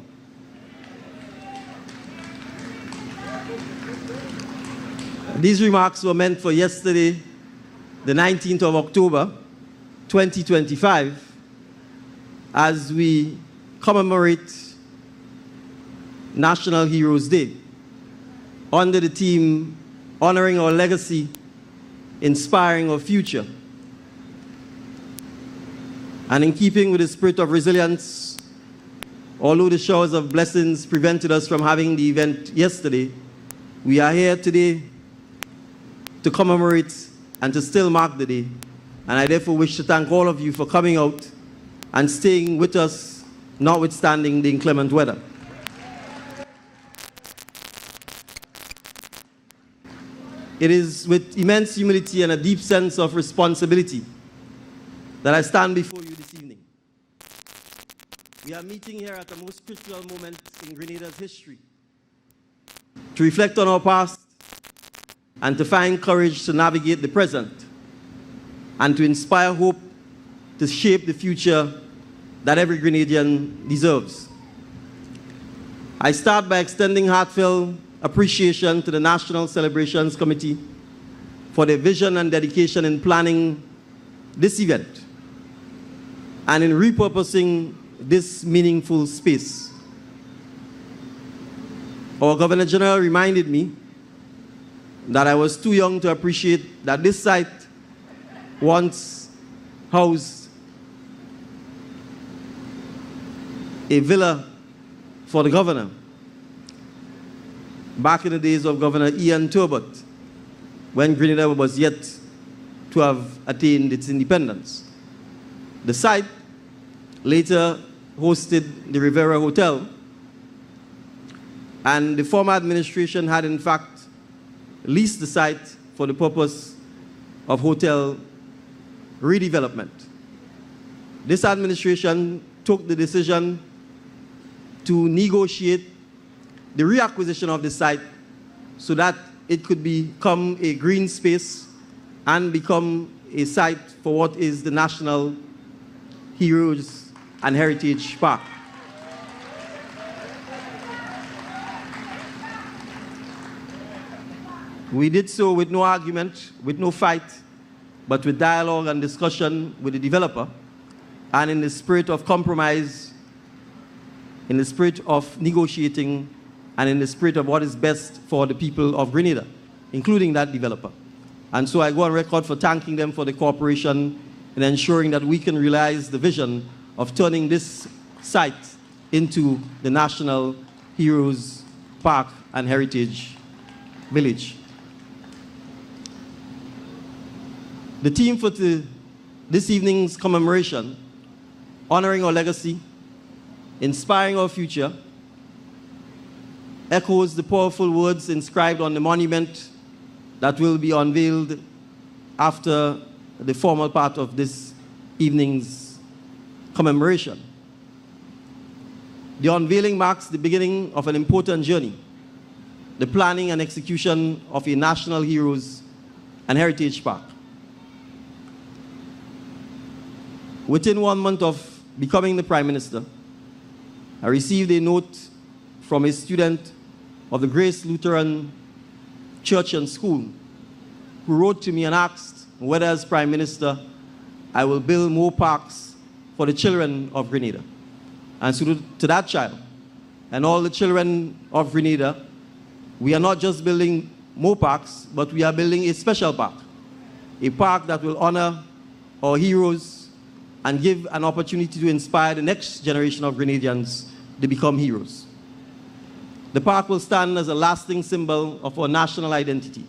These remarks were meant for yesterday, the 19th of October, 2025, as we commemorate National Heroes Day under the theme, Honoring Our Legacy, Inspiring Our Future. And in keeping with the spirit of resilience, although the showers of blessings prevented us from having the event yesterday, we are here today to commemorate and to still mark the day. And I therefore wish to thank all of you for coming out and staying with us, notwithstanding the inclement weather. It is with immense humility and a deep sense of responsibility that I stand before you this evening. We are meeting here at the most critical moment in Grenada's history to reflect on our past and to find courage to navigate the present and to inspire hope to shape the future that every Grenadian deserves. I start by extending heartfelt appreciation to the National Celebrations Committee for their vision and dedication in planning this event and in repurposing this meaningful space. Our Governor General reminded me that I was too young to appreciate that this site once housed a villa for the governor back in the days of Governor Ian Turbot, when Grenada was yet to have attained its independence. The site later hosted the Rivera Hotel, and the former administration had in fact leased the site for the purpose of hotel redevelopment. This administration took the decision to negotiate the reacquisition of the site so that it could become a green space and become a site for what is the National Heroes and Heritage Park. We did so with no argument, with no fight, but with dialogue and discussion with the developer, and in the spirit of compromise, in the spirit of negotiating, and in the spirit of what is best for the people of Grenada, including that developer. And so I go on record for thanking them for the cooperation in ensuring that we can realize the vision of turning this site into the National Heroes Park and Heritage Village. The theme for this evening's commemoration, honoring our legacy, inspiring our future, echoes the powerful words inscribed on the monument that will be unveiled after the formal part of this evening's commemoration. The unveiling marks the beginning of an important journey, the planning and execution of a National Heroes and Heritage Park. Within 1 month of becoming the Prime Minister, I received a note from a student of the Grace Lutheran Church and School who wrote to me and asked whether as Prime Minister I will build more parks for the children of Grenada. And so to that child and all the children of Grenada, we are not just building more parks, but we are building a special park, a park that will honor our heroes and give an opportunity to inspire the next generation of Grenadians to become heroes. The park will stand as a lasting symbol of our national identity.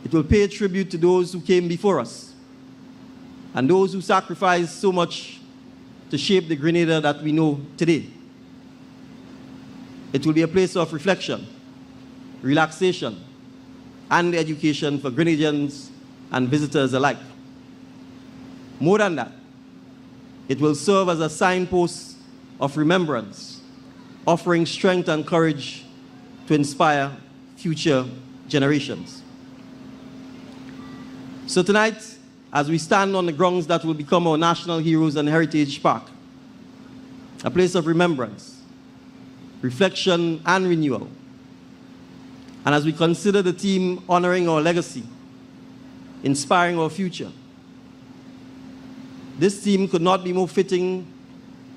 It will pay tribute to those who came before us and those who sacrificed so much to shape the Grenada that we know today. It will be a place of reflection, relaxation, and education for Grenadians and visitors alike. More than that, it will serve as a signpost of remembrance, offering strength and courage to inspire future generations. So tonight, as we stand on the grounds that will become our National Heroes and Heritage Park, a place of remembrance, reflection, and renewal, and as we consider the theme honoring our legacy, inspiring our future, this theme could not be more fitting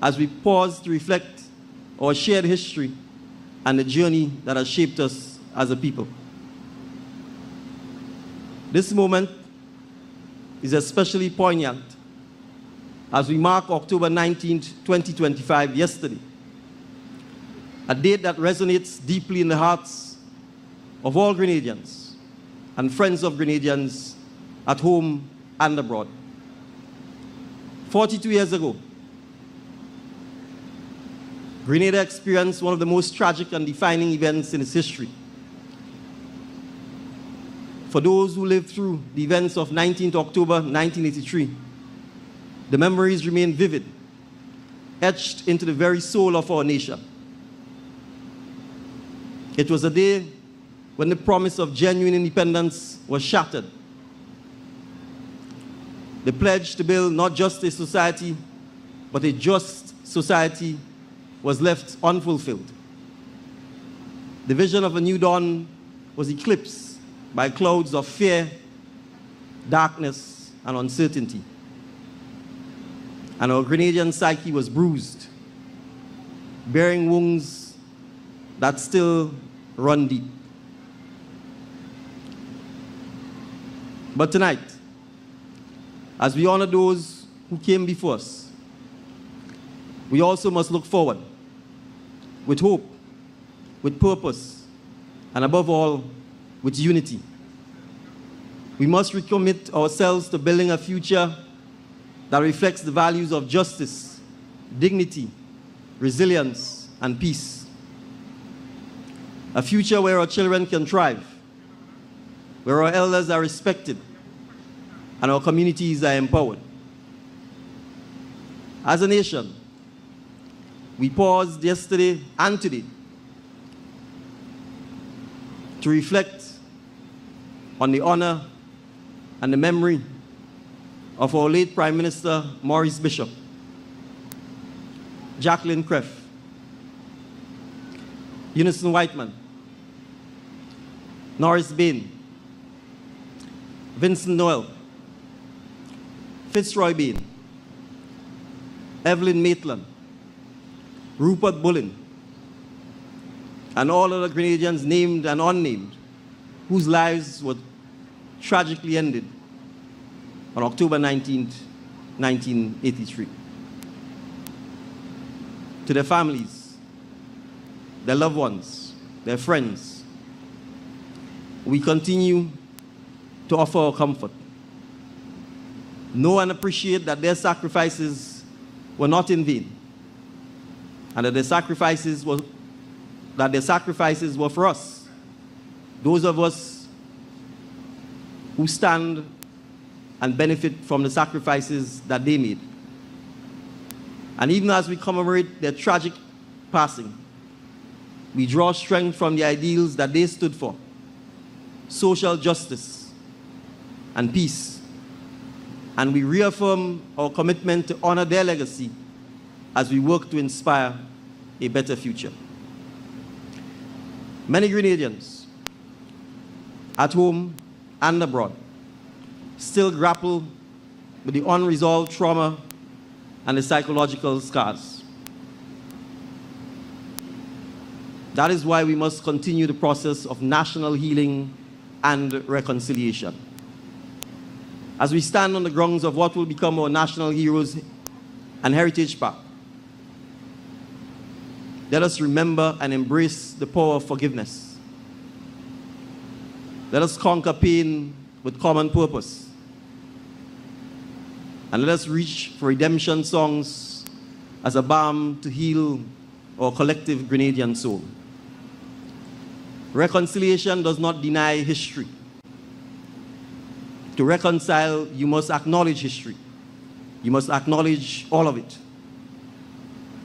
as we pause to reflect our shared history and the journey that has shaped us as a people. This moment is especially poignant as we mark October 19th, 2025, yesterday, a date that resonates deeply in the hearts of all Grenadians and friends of Grenadians at home and abroad. 42 years ago, Grenada experienced one of the most tragic and defining events in its history. For those who lived through the events of 19th October 1983, the memories remain vivid, etched into the very soul of our nation. It was a day when the promise of genuine independence was shattered. The pledge to build not just a society, but a just society was left unfulfilled. the vision of a new dawn was eclipsed by clouds of fear, darkness, and uncertainty. And our Grenadian psyche was bruised, bearing wounds that still run deep. But tonight, as we honor those who came before us, we also must look forward with hope, with purpose, and above all, with unity. We must recommit ourselves to building a future that reflects the values of justice, dignity, resilience, and peace. A future where our children can thrive, where our elders are respected, and our communities are empowered. As a nation, we paused yesterday and today to reflect on the honor and the memory of our late Prime Minister Maurice Bishop, Jacqueline Kreff, Unison Whiteman, Norris Bain, Vincent Noel, Fitzroy Bain, Evelyn Maitland, Rupert Bullen, and all other Grenadians named and unnamed whose lives were tragically ended on October 19th, 1983. To their families, their loved ones, their friends, we continue to offer our comfort. Know and appreciate that their sacrifices were not in vain, and that their sacrifices were for us, those of us who stand and benefit from the sacrifices that they made. And even as we commemorate their tragic passing, we draw strength from the ideals that they stood for: social justice and peace. And we reaffirm our commitment to honor their legacy as we work to inspire a better future. Many Grenadians, at home and abroad, still grapple with the unresolved trauma and the psychological scars. That is why we must continue the process of national healing and reconciliation. As we stand on the grounds of what will become our National Heroes and Heritage Park, let us remember and embrace the power of forgiveness. Let us conquer pain with common purpose. And let us reach for redemption songs as a balm to heal our collective Grenadian soul. Reconciliation does not deny history. To reconcile, you must acknowledge history. You must acknowledge all of it.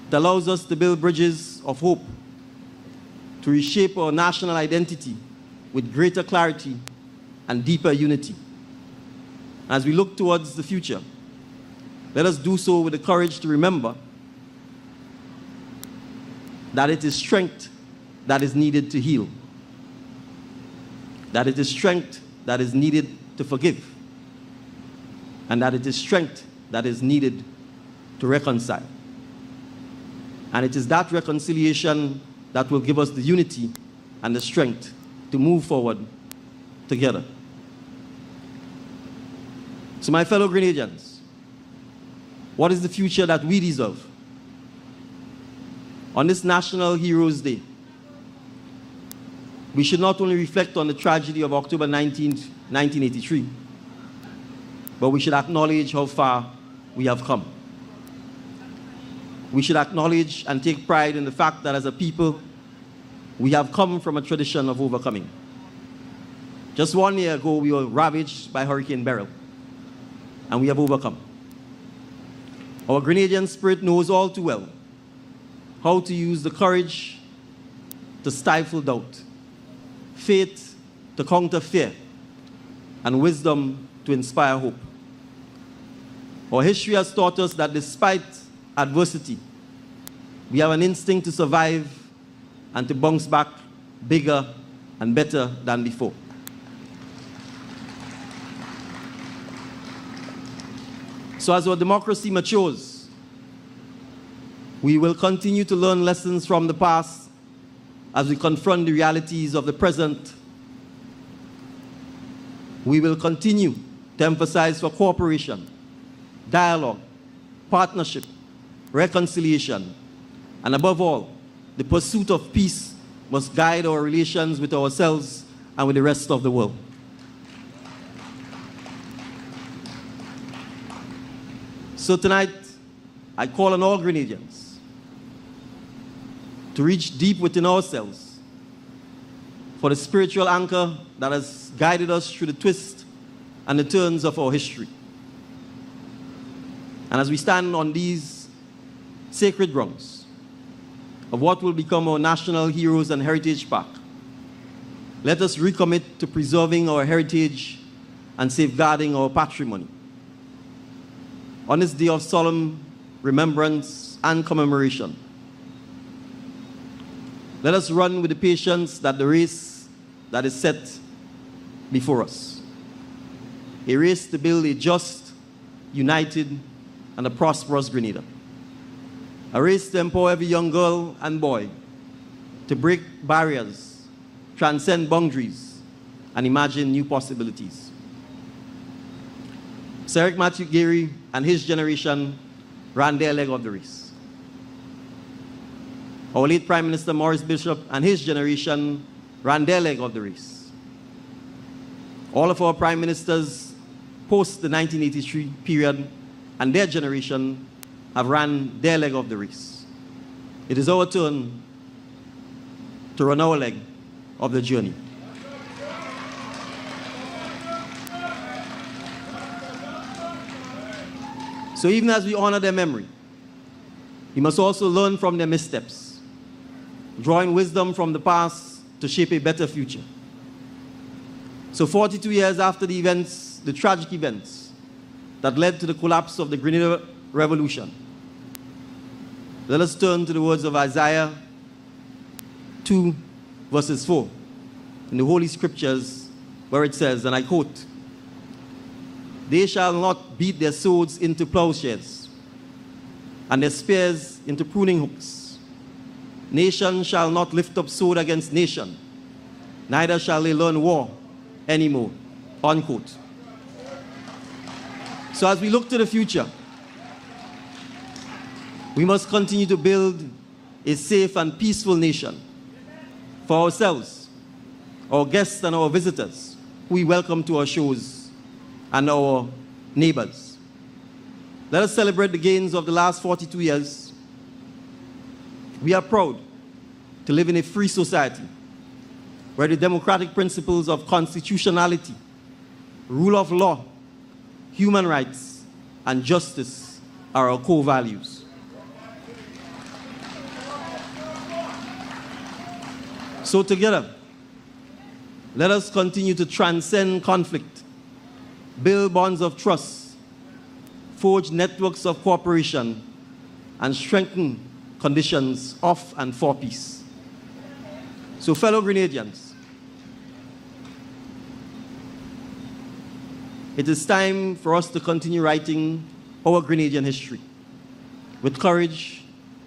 It allows us to build bridges of hope, to reshape our national identity with greater clarity and deeper unity. As we look towards the future, let us do so with the courage to remember that it is strength that is needed to heal, that it is strength that is needed to forgive, and that it is strength that is needed to reconcile. And it is that reconciliation that will give us the unity and the strength to move forward together. So my fellow Grenadians, what is the future that we deserve? On this National Heroes Day, we should not only reflect on the tragedy of October 19th, 1983, but we should acknowledge how far we have come. We should acknowledge and take pride in the fact that as a people, we have come from a tradition of overcoming. Just 1 year ago, we were ravaged by Hurricane Beryl, and we have overcome. Our Grenadian spirit knows all too well how to use the courage to stifle doubt, faith to counter fear, and wisdom to inspire hope. Our history has taught us that despite adversity, we have an instinct to survive and to bounce back bigger, and better than before. So as our democracy matures, we will continue to learn lessons from the past as we confront the realities of the present. We will continue to emphasize for cooperation, dialogue, partnership, reconciliation, and above all, the pursuit of peace must guide our relations with ourselves and with the rest of the world. So tonight, I call on all Grenadians to reach deep within ourselves for the spiritual anchor that has guided us through the twists and the turns of our history. And as we stand on these sacred grounds of what will become our National Heroes and Heritage Park, let us recommit to preserving our heritage and safeguarding our patrimony. On this day of solemn remembrance and commemoration, let us run with the patience that the race that is set before us. A race to build a just, united, and a prosperous Grenada. A race to empower every young girl and boy to break barriers, transcend boundaries, and imagine new possibilities. Sir Eric Matthew Gary and his generation ran their leg of the race. Our late Prime Minister Maurice Bishop and his generation ran their leg of the race. All of our prime ministers post the 1983 period and their generation have ran their leg of the race. It is our turn to run our leg of the journey. So even as we honor their memory, we must also learn from their missteps, drawing wisdom from the past to shape a better future. So 42 years after the events, the tragic events that led to the collapse of the Grenada Revolution, let us turn to the words of Isaiah 2, verses 4, in the Holy Scriptures, where it says, and I quote, "They shall not beat their swords into plowshares, and their spears into pruning hooks. Nation shall not lift up sword against nation, neither shall they learn war anymore." Unquote. So as we look to the future, we must continue to build a safe and peaceful nation for ourselves, our guests and our visitors who we welcome to our shows, and our neighbors. Let us celebrate the gains of the last 42 years. We are proud to live in a free society where the democratic principles of constitutionality, rule of law, human rights, and justice are our core values. So together, let us continue to transcend conflict, build bonds of trust, forge networks of cooperation, and strengthen conditions of and for peace. So fellow Grenadians, it is time for us to continue writing our Grenadian history with courage,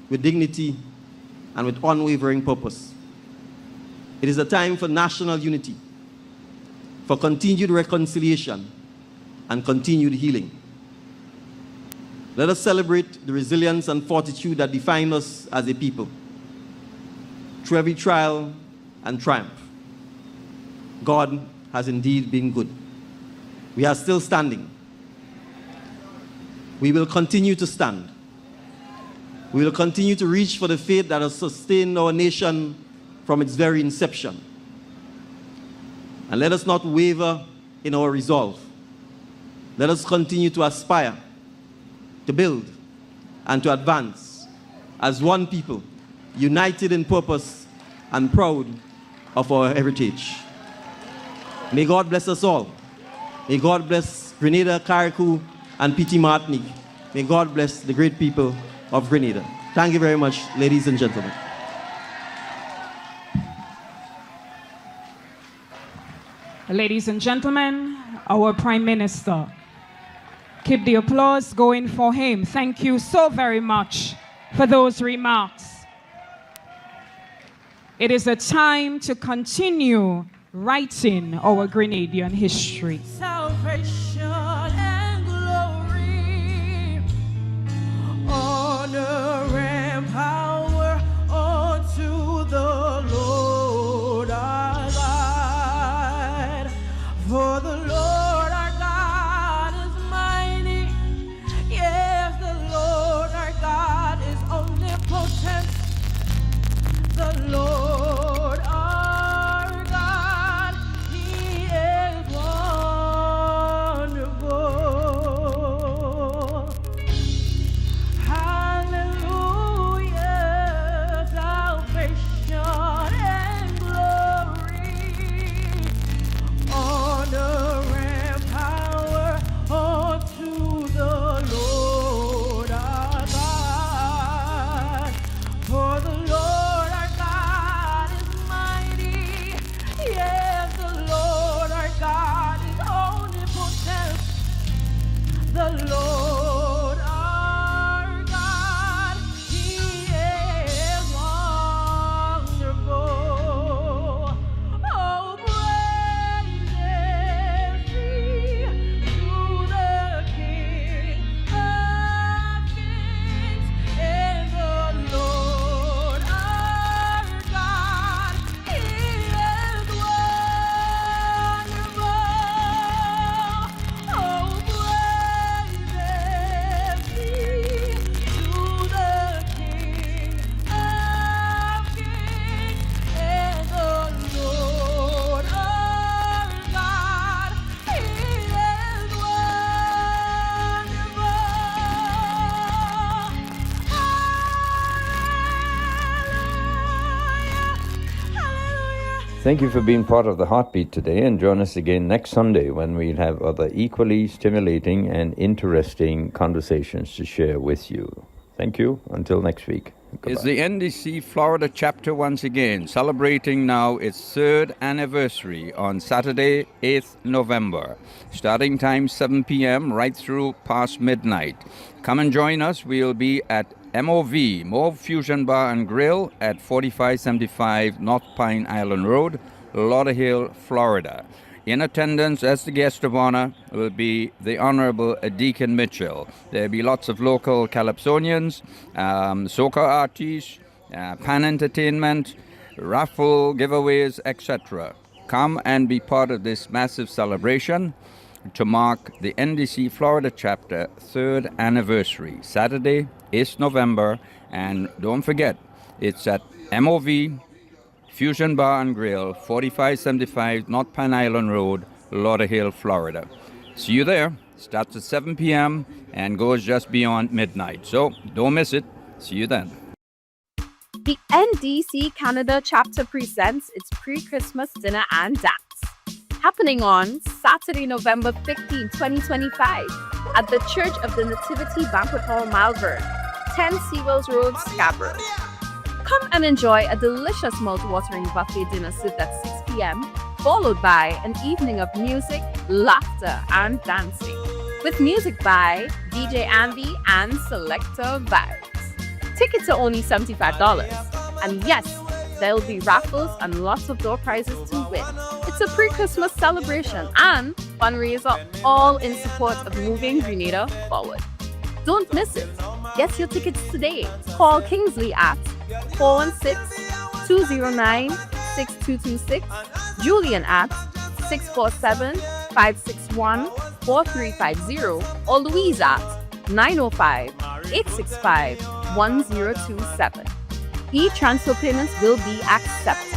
with dignity, and with unwavering purpose. It is a time for national unity, for continued reconciliation, and continued healing. Let us celebrate the resilience and fortitude that define us as a people. Through every trial and triumph, God has indeed been good. We are still standing. We will continue to stand. We will continue to reach for the faith that has sustained our nation from its very inception. And let us not waver in our resolve. Let us continue to aspire, to build, and to advance as one people, united in purpose and proud of our heritage. May God bless us all. May God bless Grenada, Carriacou, and Petit Martinique. May God bless the great people of Grenada. Thank you very much, ladies and gentlemen. Ladies and gentlemen, our Prime Minister. Keep the applause going for him. Thank you so very much for those remarks. It is a time to continue writing our Grenadian history. Salvation and glory, honor and power unto the Lord our God. For the Lord our God is mighty. Yes, the Lord our God is omnipotent. The Lord our God, He is wonderful. Hallelujah, salvation and glory, honor and power unto the Lord our God. For the Lord our God is mighty. Yes, the Lord our God is omnipotent. The Lord our God, He is wonderful. Oh, praises be to the King of Kings and the Lord our God. He is wonderful. Oh, praises be to the King of Kings and the Lord our God. He is Thank you for being part of the Heartbeat today, and join us again next Sunday when we'll have other equally stimulating and interesting conversations to share with you. Thank you. Until next week. Goodbye. It's the NDC Florida chapter once again, celebrating now its 3rd anniversary on Saturday, 8th November. Starting time 7 p.m. right through past midnight. Come and join us. We'll be at MOV, Mauve Fusion Bar and Grill at 4575 North Pine Island Road, Lauderhill, Florida. In attendance as the guest of honor will be the Honorable Deacon Mitchell. There'll be lots of local Calypsonians, soca artists, pan entertainment, raffle giveaways, etc. Come and be part of this massive celebration to mark the NDC Florida chapter 3rd anniversary, Saturday, 8th November. And don't forget, it's at MOV Fusion Bar and Grill, 4575 North Pine Island Road, Lauderhill, Florida. See you there. Starts at 7 p.m. and goes just beyond midnight. So don't miss it. See you then. The NDC Canada chapter presents its pre-Christmas dinner and dance. Happening on Saturday, November 15, 2025 at the Church of the Nativity Banquet Hall, Malvern, 10 Seawells Road, Scarborough. Come and enjoy a delicious mouth-watering buffet dinner served at 6 p.m., followed by an evening of music, laughter, and dancing. With music by DJ Andy and Selector Vibes. Tickets are only $75. And yes, there will be raffles and lots of door prizes to win. It's a pre-Christmas celebration and fundraiser, all in support of moving Grenada forward. Don't miss it. Get your tickets today. Call Kingsley at 416-209-6226, Julian at 647-561-4350, or Louise at 905-865-1027. E-transfer payments will be accepted.